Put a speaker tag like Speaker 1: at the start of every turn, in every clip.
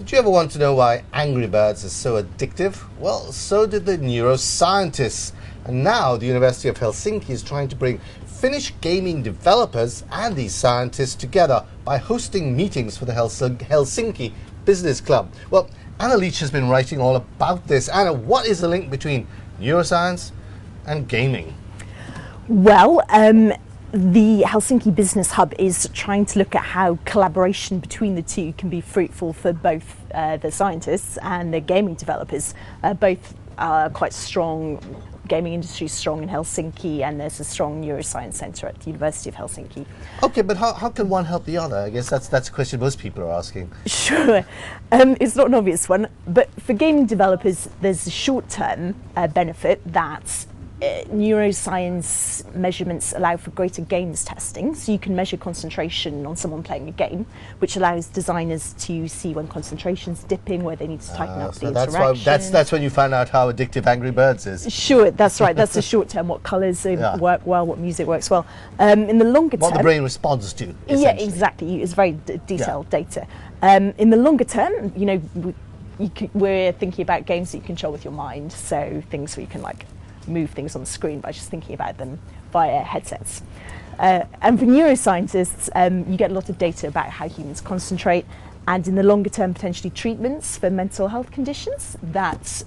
Speaker 1: Did you ever want to know why Angry Birds is so addictive? Well, so did the neuroscientists. And now the University of Helsinki is trying to bring Finnish gaming developers and these scientists together by hosting meetings for the Helsinki Business Club. Well, Anna Leach has been writing all about this. Anna, what is the link between neuroscience and gaming?
Speaker 2: Well, the Helsinki Business Hub is trying to look at how collaboration between the two can be fruitful for both the scientists and the gaming developers. Both are quite strong. Gaming industry is strong in Helsinki, and there's a strong neuroscience centre at the University of Helsinki.
Speaker 1: Okay, but how can one help the other? I guess that's a question most people are asking.
Speaker 2: Sure. It's not an obvious one, but for gaming developers, there's a short-term benefit that neuroscience measurements allow for greater games testing, so you can measure concentration on someone playing a game, which allows designers to see when concentration's dipping, where they need to tighten up the interaction.
Speaker 1: That's when you find out how addictive Angry Birds is.
Speaker 2: Sure, that's right. That's the short term. What colours work well, what music works well. In the longer term,
Speaker 1: what the brain responds to.
Speaker 2: Yeah, exactly. It's very detailed data. In the longer term, we're thinking about games that you control with your mind, so things where you can move things on the screen by just thinking about them via headsets. And for neuroscientists, you get a lot of data about how humans concentrate, and in the longer term, potentially treatments for mental health conditions that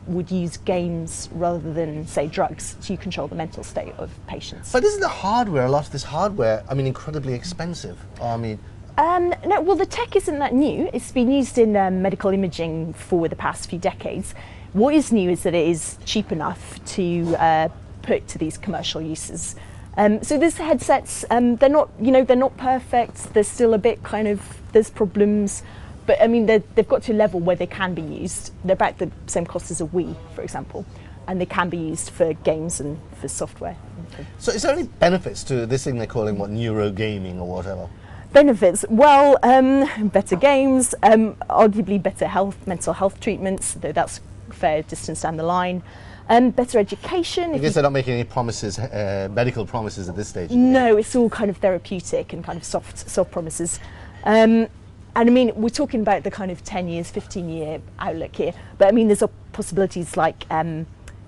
Speaker 2: would use games rather than, say, drugs to control the mental state of patients.
Speaker 1: But isn't the hardware, a lot of this hardware, incredibly expensive?
Speaker 2: No, well, the tech isn't that new. It's been used in medical imaging for the past few decades. What is new is that it is cheap enough to put to these commercial uses. So these headsets, they're not perfect. There's still a bit there's problems, but they've got to a level where they can be used. They're about the same cost as a Wii, for example, and they can be used for games and for software.
Speaker 1: So is there any benefits to this thing they're calling neurogaming or whatever?
Speaker 2: Benefits? Well, better games, arguably better mental health treatments, though that's a fair distance down the line. Better education.
Speaker 1: I guess they're not making any promises, medical promises at this stage.
Speaker 2: No, it's all kind of therapeutic and kind of soft promises. And we're talking about the kind of 10 years, 15-year outlook here, but there's possibilities like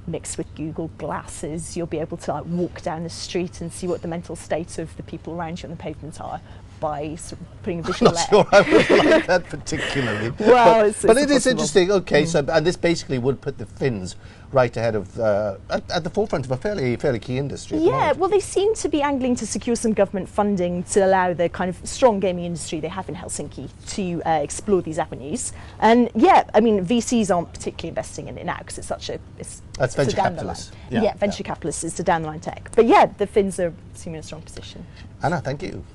Speaker 2: mixed with Google Glasses, you'll be able to walk down the street and see what the mental state of the people around you on the pavement are by sort of putting a visual
Speaker 1: I'm not sure I would like that particularly.
Speaker 2: Well,
Speaker 1: but it is interesting. Okay, so and this basically would put the Finns right ahead of at the forefront of a fairly key industry.
Speaker 2: Yeah, well, they seem to be angling to secure some government funding to allow the kind of strong gaming industry they have in Helsinki to explore these avenues. And VCs aren't particularly investing in it now because it's such a
Speaker 1: that's venture capitalists.
Speaker 2: Yeah, venture capitalists is the down the line tech. But yeah, the Finns are assuming a strong position.
Speaker 1: Anna, thank you.